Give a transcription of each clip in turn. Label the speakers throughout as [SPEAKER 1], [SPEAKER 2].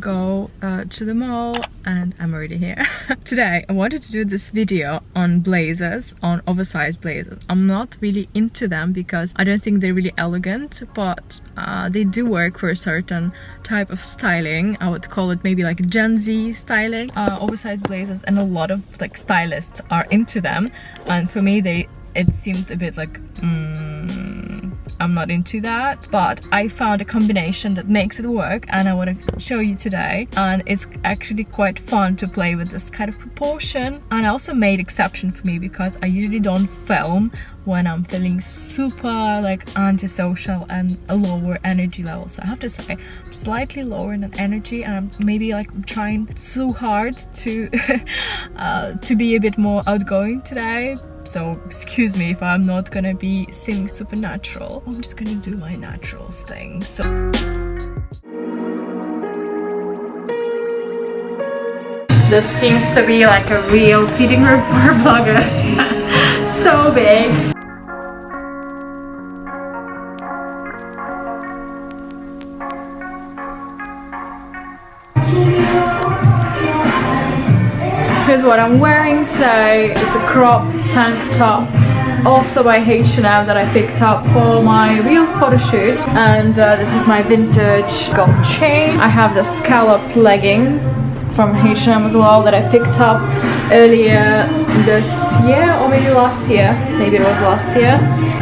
[SPEAKER 1] Go to the mall and I'm already here. Today I wanted to do this video on blazers, on oversized blazers. I'm not really into them because I don't think they're really elegant, but they do work for a certain type of styling. I would call it maybe like Gen Z styling. Oversized blazers, and a lot of like stylists are into them, and for me it seemed a bit like I'm not into that, but I found a combination that makes it work and I want to show you today. And it's actually quite fun to play with this kind of proportion. And I also made exception for me because I usually don't film when I'm feeling super like antisocial and a lower energy level. So I have to say I'm slightly lower in energy, and I'm maybe like trying so hard to to be a bit more outgoing today. So excuse me if I'm not gonna be seeming supernatural. I'm just gonna do my naturals thing. So this seems to be like a real feeding room for bloggers. So big. Here's what I'm wearing today, just a crop tank top, also by H&M, that I picked up for my Reels photo shoot. And this is my vintage gold chain. I have the scalloped legging from H&M as well that I picked up earlier this year, or maybe last year. Maybe it was last year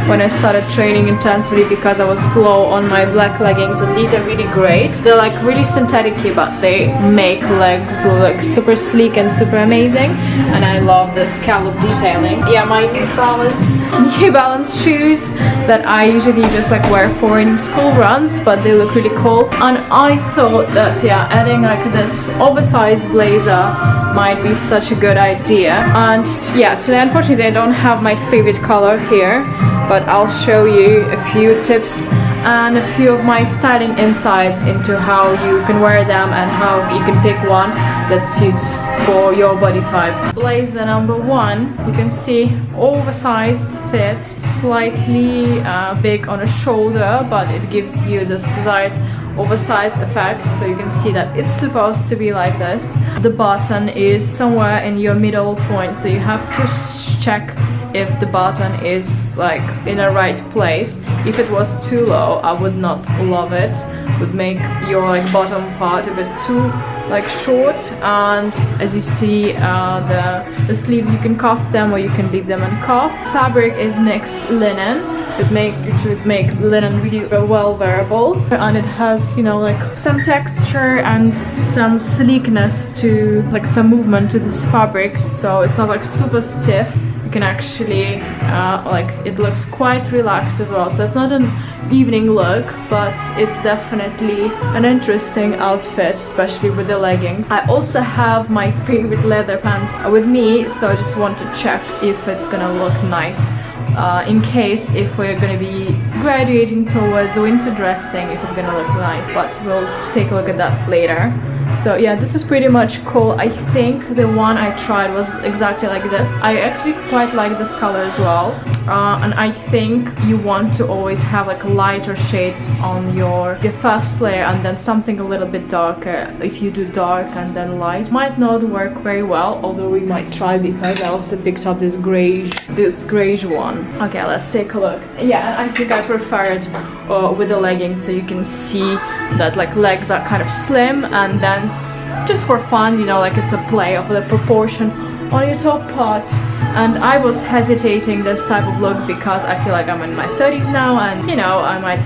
[SPEAKER 1] when I started training intensely because I was slow on my black leggings, and these are really great. They're like really synthetic-y, but they make legs look super sleek and super amazing, and I love the scallop detailing. Yeah, my New Balance shoes that I usually just like wear for any school runs, but they look really cool. And I thought that yeah, adding like this oversized blazer might be such a good idea. And yeah, today unfortunately I don't have my favorite color here, but I'll show you a few tips and a few of my styling insights into how you can wear them and how you can pick one that suits for your body type. Blazer number one, you can see oversized fit, slightly big on a shoulder, but it gives you this desired oversized effect. So you can see that it's supposed to be like this. The button is somewhere in your middle point, so you have to check if the button is like in the right place. If it was too low, I would not love it. Would make your like bottom part a bit too like short. And as you see, the sleeves, you can cuff them or you can leave them uncuffed. Fabric is mixed linen. It would make linen really well wearable, and it has, you know, like some texture and some sleekness to like some movement to this fabric, so it's not like super stiff. You can actually like, it looks quite relaxed as well, so it's not an evening look, but it's definitely an interesting outfit, especially with the leggings. I also have my favorite leather pants with me, so I just want to check if it's gonna look nice in case if we're gonna be graduating towards winter dressing, if it's gonna look nice, but we'll just take a look at that later. So yeah, this is pretty much cool. I think the one I tried was exactly like this. I actually quite like this color as well, and I think you want to always have like lighter shades on your first layer and then something a little bit darker. If you do dark and then light, might not work very well, although we might try, because I also picked up this grayish one. Okay, let's take a look. Yeah, I think I prefer it with the leggings, so you can see that like legs are kind of slim, and then just for fun, you know, like it's a play of the proportion on your top part. And I was hesitating this type of look because I feel like I'm in my 30s now, and you know, I might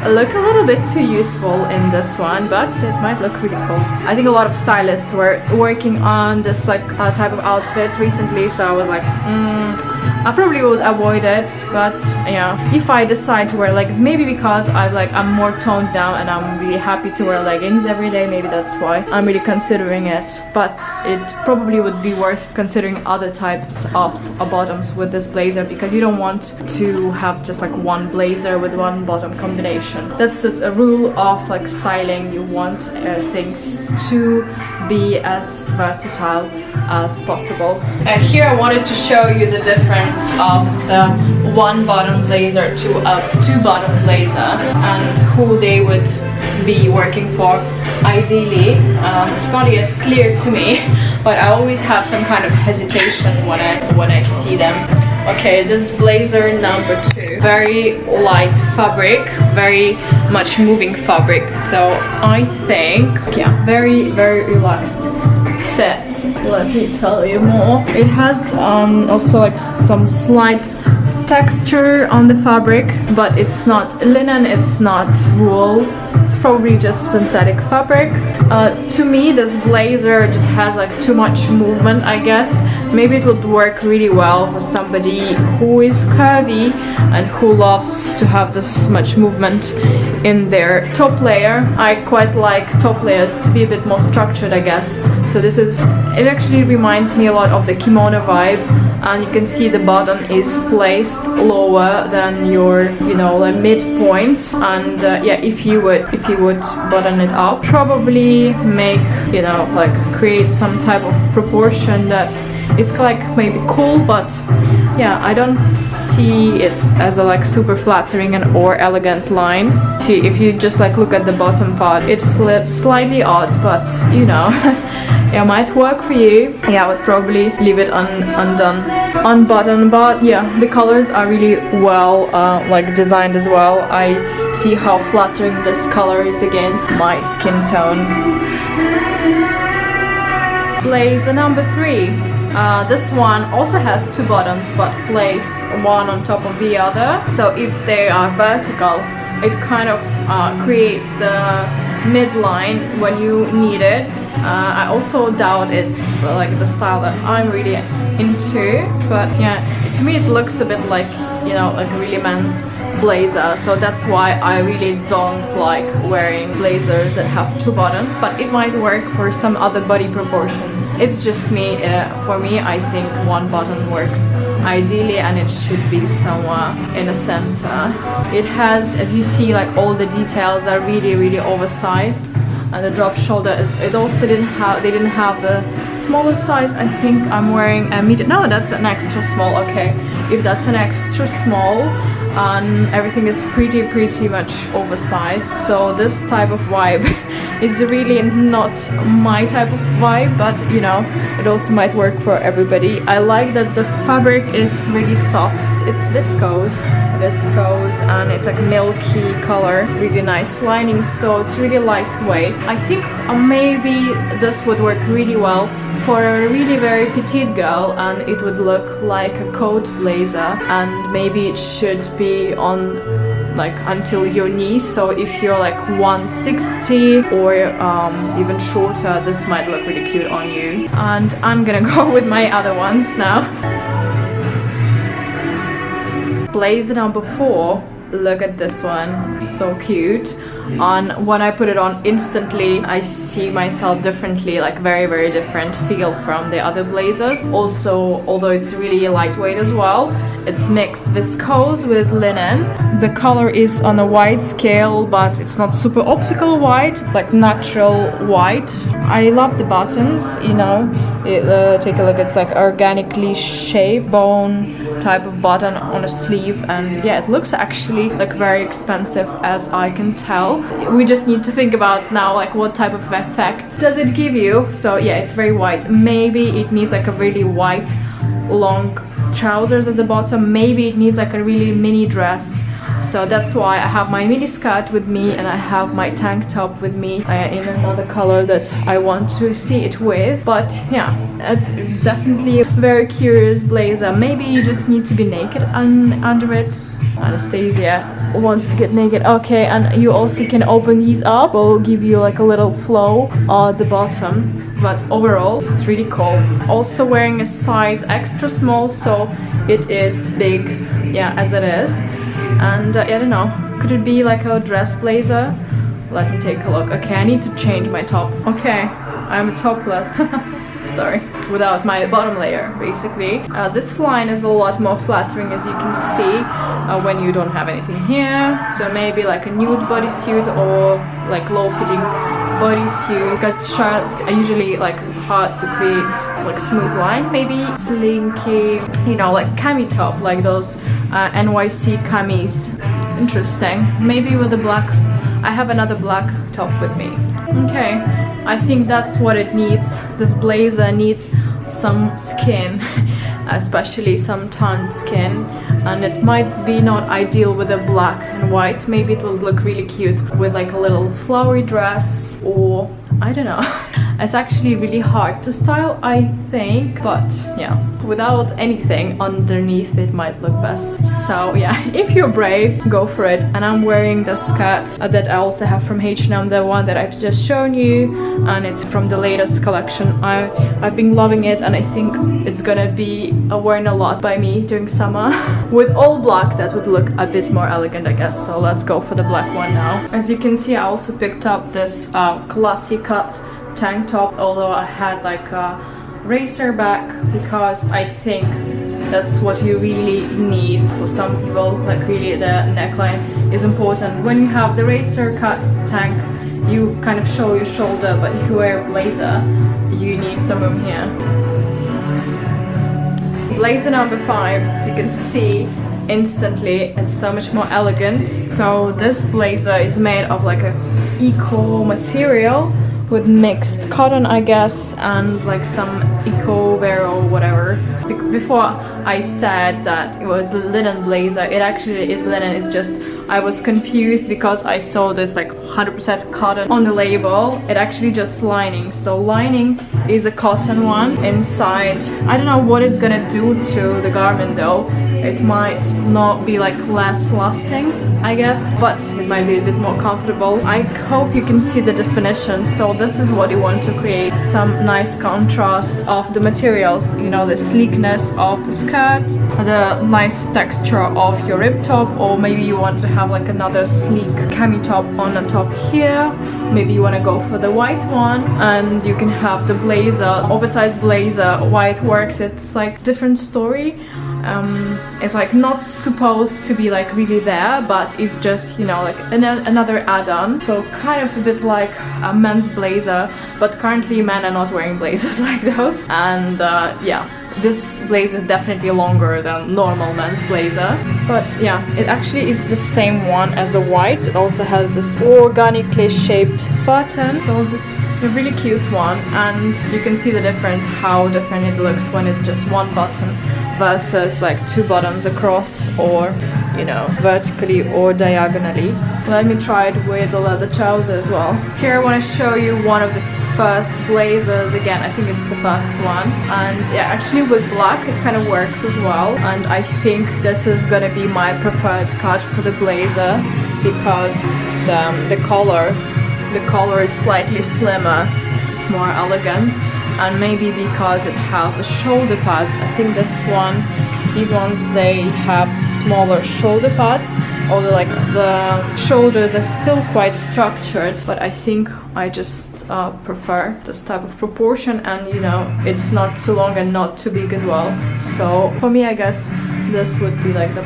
[SPEAKER 1] look a little bit too youthful in this one, but it might look really cool. I think a lot of stylists were working on this like type of outfit recently, so I was like, I probably would avoid it. But yeah, if I decide to wear leggings, maybe because I'm more toned down and I'm really happy to wear leggings every day, maybe that's why I'm really considering it. But it probably would be worth considering other types of bottoms with this blazer, because you don't want to have just like one blazer with one bottom combination. That's a rule of like styling. You want things to be as versatile as possible. Here I wanted to show you the difference difference of the one button blazer to a two button blazer and who they would be working for ideally. It's not yet clear to me, but I always have some kind of hesitation when I see them. Okay, this blazer number 2, very light fabric, very much moving fabric, so I think, yeah, very relaxed fit. Let me tell you more. It has also like some slight texture on the fabric, but it's not linen, it's not wool, it's probably just synthetic fabric. To me, this blazer just has like too much movement, I guess. Maybe it would work really well for somebody who is curvy and who loves to have this much movement in their top layer. I quite like top layers to be a bit more structured, I guess. So it actually reminds me a lot of the kimono vibe, and you can see the button is placed lower than your, you know, like midpoint. And yeah, if you would button it up, probably make, you know, like create some type of proportion that is like maybe cool, but yeah, I don't see it as a like super flattering and or elegant line. See, if you just like look at the bottom part, it's slightly odd, but you know, it might work for you. Yeah, I would probably leave it unbuttoned, but yeah, the colors are really well like designed as well. I see how flattering this color is against my skin tone. Blazer number 3. This one also has 2 buttons, but placed one on top of the other. So if they are vertical, it kind of creates the midline when you need it. I also doubt it's like the style that I'm really into, but yeah, to me it looks a bit like, you know, like a really men's blazer, so that's why I really don't like wearing blazers that have 2 buttons, but it might work for some other body proportions. It's just me. For me, I think 1 button works ideally, and it should be somewhere in the center. It has, as you see, like all the details are really oversized, and the drop shoulder, it also didn't have the smaller size. I think I'm wearing a medium. No, that's an extra small. Okay, if that's an extra small, and everything is pretty much oversized, so this type of vibe is really not my type of vibe, but you know, it also might work for everybody. I like that the fabric is really soft. It's viscose, and it's like milky color, really nice lining, so it's really lightweight. I think maybe this would work really well for a really very petite girl, and it would look like a coat blazer, and maybe it should be on like until your knees. So if you're like 160 or even shorter, this might look really cute on you. And I'm gonna go with my other ones now. Blazer number 4. Look at this one, so cute. And when I put it on, instantly I see myself differently, like very different feel from the other blazers. Also, although it's really lightweight as well, it's mixed viscose with linen. The color is on a white scale, but it's not super optical white, like natural white. I love the buttons, you know, take a look, it's like organically shaped bone type of button on a sleeve, and yeah, it looks actually like very expensive, as I can tell. We just need to think about now like what type of effect does it give you. So yeah, it's very white. Maybe it needs like a really white long trousers at the bottom. Maybe it needs like a really mini dress. So that's why I have my mini skirt with me, and I have my tank top with me in another color that I want to see it with. But yeah, it's definitely a very curious blazer. Maybe you just need to be naked under it. Anastasia wants to get naked. Okay, and you also can open these up. Will give you like a little flow at the bottom, but overall it's really cool. Also wearing a size extra small, so it is big, yeah, as it is. And I don't know, could it be like a dress blazer? Let me take a look. Okay, I need to change my top. Okay, I'm topless. Sorry, without my bottom layer, basically. This line is a lot more flattering, as you can see, when you don't have anything here. So maybe like a nude bodysuit or like low-fitting bodysuit, because shirts are usually like hard to create like smooth line. Maybe slinky, you know, like cami top, like those NYC camis. Interesting. Maybe with the black. I have another black top with me. Okay, I think that's what it needs. This blazer needs some skin, especially some tanned skin, and it might be not ideal with a black and white. Maybe it will look really cute with like a little flowery dress, or I don't know. It's actually really hard to style, I think, but yeah, without anything underneath it might look best. So yeah, if you're brave, go for it. And I'm wearing the skirt that I also have from H&M, the one that I've just shown you, and it's from the latest collection. I've been loving it, and I think it's gonna be worn a lot by me during summer. With all black, that would look a bit more elegant, I guess. So let's go for the black one now. As you can see, I also picked up this classy cut tank top, although I had like a racer back, because I think that's what you really need for some people. Like really the neckline is important. When you have the racer cut tank, you kind of show your shoulder, but if you wear a blazer, you need some room here. Blazer number 5, as you can see instantly, it's so much more elegant. So this blazer is made of like a eco material with mixed cotton, I guess, and like some eco wear or whatever. Before I said that it was the linen blazer, it actually is linen. It's just I was confused because I saw this like 100% cotton on the label. It actually just lining. So lining is a cotton one inside. I don't know what it's gonna do to the garment though. It might not be like less lasting, I guess, but it might be a bit more comfortable. I hope you can see the definition. So this is what you want to create, some nice contrast of the materials, you know, the sleekness of the skirt, the nice texture of your rib top, or maybe you want to have like another sleek cami top on the top here. Maybe you want to go for the white one, and you can have the blazer, oversized blazer. White works, it's like different story. It's like not supposed to be like really there, but it's just, you know, like another add-on. So kind of a bit like a men's blazer, but currently men are not wearing blazers like those. And yeah, this blazer is definitely longer than normal men's blazer. But yeah, it actually is the same one as the white. It also has this organically shaped button, so a really cute one. And you can see the difference, how different it looks when it's just one button versus like two buttons across, or you know, vertically or diagonally. Let me try it with the leather trouser as well. Here I want to show you one of the first blazers. Again, I think it's the first one, and yeah, actually with black it kind of works as well. And I think this is gonna be my preferred cut for the blazer, because the collar is slightly slimmer, it's more elegant. And maybe because it has the shoulder pads, I think these ones, they have smaller shoulder pads, although like the shoulders are still quite structured, but I think I just prefer this type of proportion, and you know, it's not too long and not too big as well. So for me, I guess this would be like the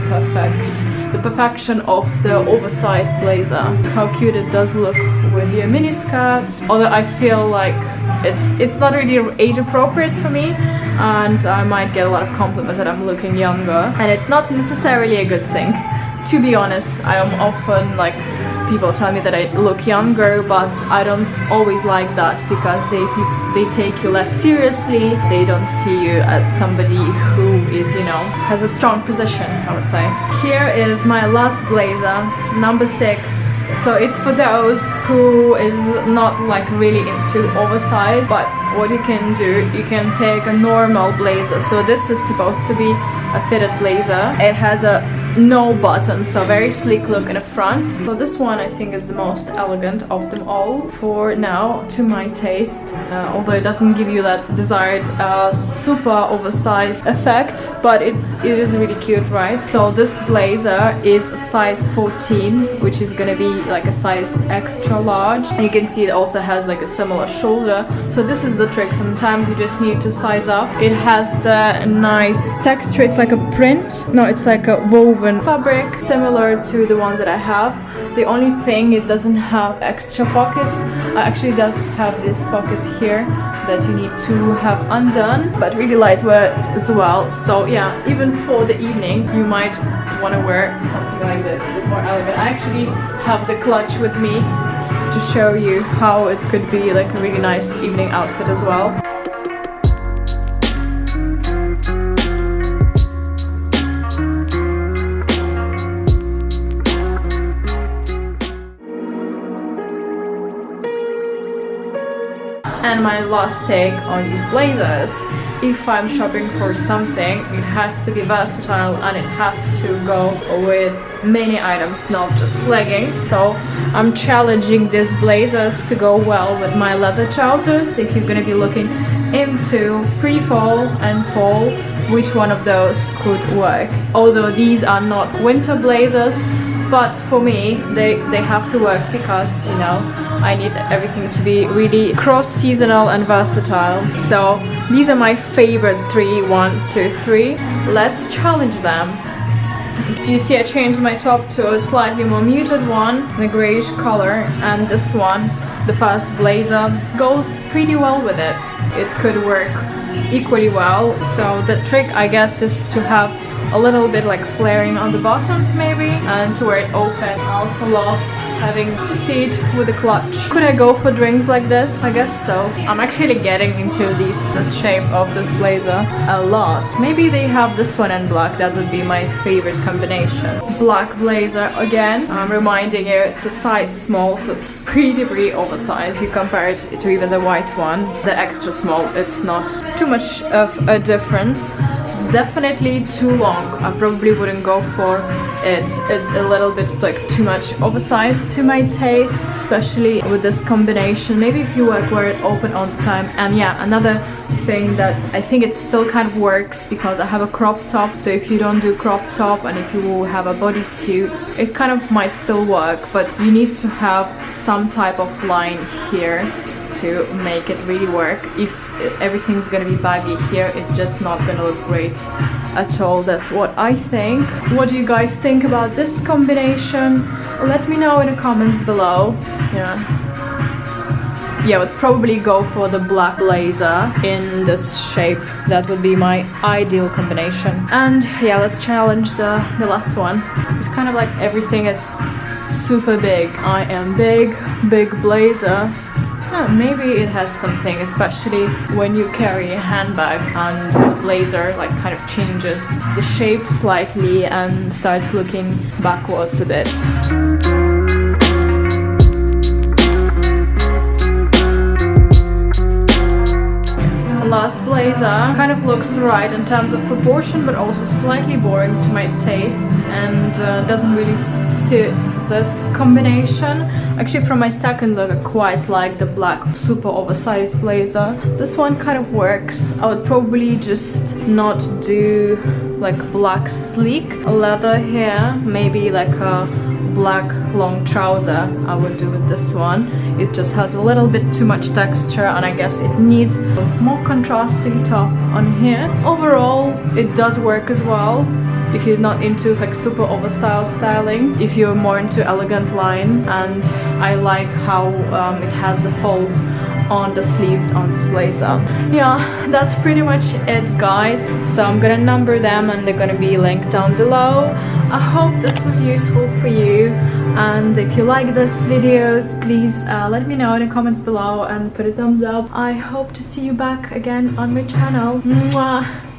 [SPEAKER 1] perfection of the oversized blazer. How cute it does look with your mini skirts, although I feel like it's not really age appropriate for me, and I might get a lot of compliments that I'm looking younger, and it's not necessarily a good thing. To be honest, I am often like, people tell me that I look younger, but I don't always like that, because they take you less seriously. They don't see you as somebody who is, you know, has a strong position, I would say. Here is my last blazer, number 6. So it's for those who is not like really into oversized, but what you can do, you can take a normal blazer. So this is supposed to be a fitted blazer. It has a no button, so very sleek look in the front. So this one I think is the most elegant of them all for now, to my taste, although it doesn't give you that desired super oversized effect, but it is really cute, right? So this blazer is a size 14, which is gonna be like a size extra large, and you can see it also has like a similar shoulder. So this is the trick, sometimes you just need to size up. It has the nice texture, it's like a print, no, it's like a woven woven fabric, similar to the ones that I have. The only thing, it doesn't have extra pockets. It actually does have these pockets here that you need to have undone, but really lightweight as well. So yeah, even for the evening you might want to wear something like this, a bit more elegant. I actually have the clutch with me to show you how it could be like a really nice evening outfit as well. And my last take on these blazers: if I'm shopping for something, it has to be versatile and it has to go with many items, not just leggings. So I'm challenging these blazers to go well with my leather trousers. If you're gonna be looking into pre-fall and fall, which one of those could work? Although these are not winter blazers, but for me they have to work because, you know, I need everything to be really cross-seasonal and versatile. So these are my favorite three. 1, 2, 3. Let's challenge them. So you see I changed my top to a slightly more muted one, the grayish color, and this one, the first blazer, goes pretty well with it. It could work equally well. So the trick, I guess, is to have a little bit like flaring on the bottom maybe, and to wear it open. I also love having to see it with a clutch. Could I go for drinks like this? I guess so. I'm actually getting into this shape of this blazer a lot. Maybe they have this one in black. That would be my favorite combination. Black blazer again. I'm reminding you, it's a size small, so it's pretty oversized. If you compare it to even the white one, the extra small, it's not too much of a difference. It's definitely too long. I probably wouldn't go for it. It's a little bit like too much oversized to my taste, especially with this combination. Maybe if you wear it open all the time. And yeah, another thing that I think it still kind of works, because I have a crop top. So if you don't do crop top and if you have a bodysuit, it kind of might still work, but you need to have some type of line here to make it really work. If everything's gonna be baggy here, it's just not gonna look great at all. That's what I think. What do you guys think about this combination? Let me know in the comments below. Yeah, I would probably go for the black blazer in this shape. That would be my ideal combination. And yeah, let's challenge the last one. It's kind of like everything is super big. I am big blazer. Maybe it has something, especially when you carry a handbag and the blazer like kind of changes the shape slightly and starts looking backwards a bit. Last blazer kind of looks right in terms of proportion, but also slightly boring to my taste, and doesn't really suit this combination. Actually, from my second look, I quite like the black super oversized blazer. This one kind of works. I would probably just not do like black sleek leather here, maybe like a black long trouser I would do with this one. It just has a little bit too much texture, and I guess it needs a more contrasting top on here. Overall, it does work as well if you're not into like super oversized styling, if you're more into elegant line. And I like how it has the folds on the sleeves on this blazer. Yeah, that's pretty much it, guys. So I'm gonna number them and they're gonna be linked down below. I hope this was useful for you, and if you like this videos, please let me know in the comments below and put a thumbs up. I hope to see you back again on my channel. Mwah!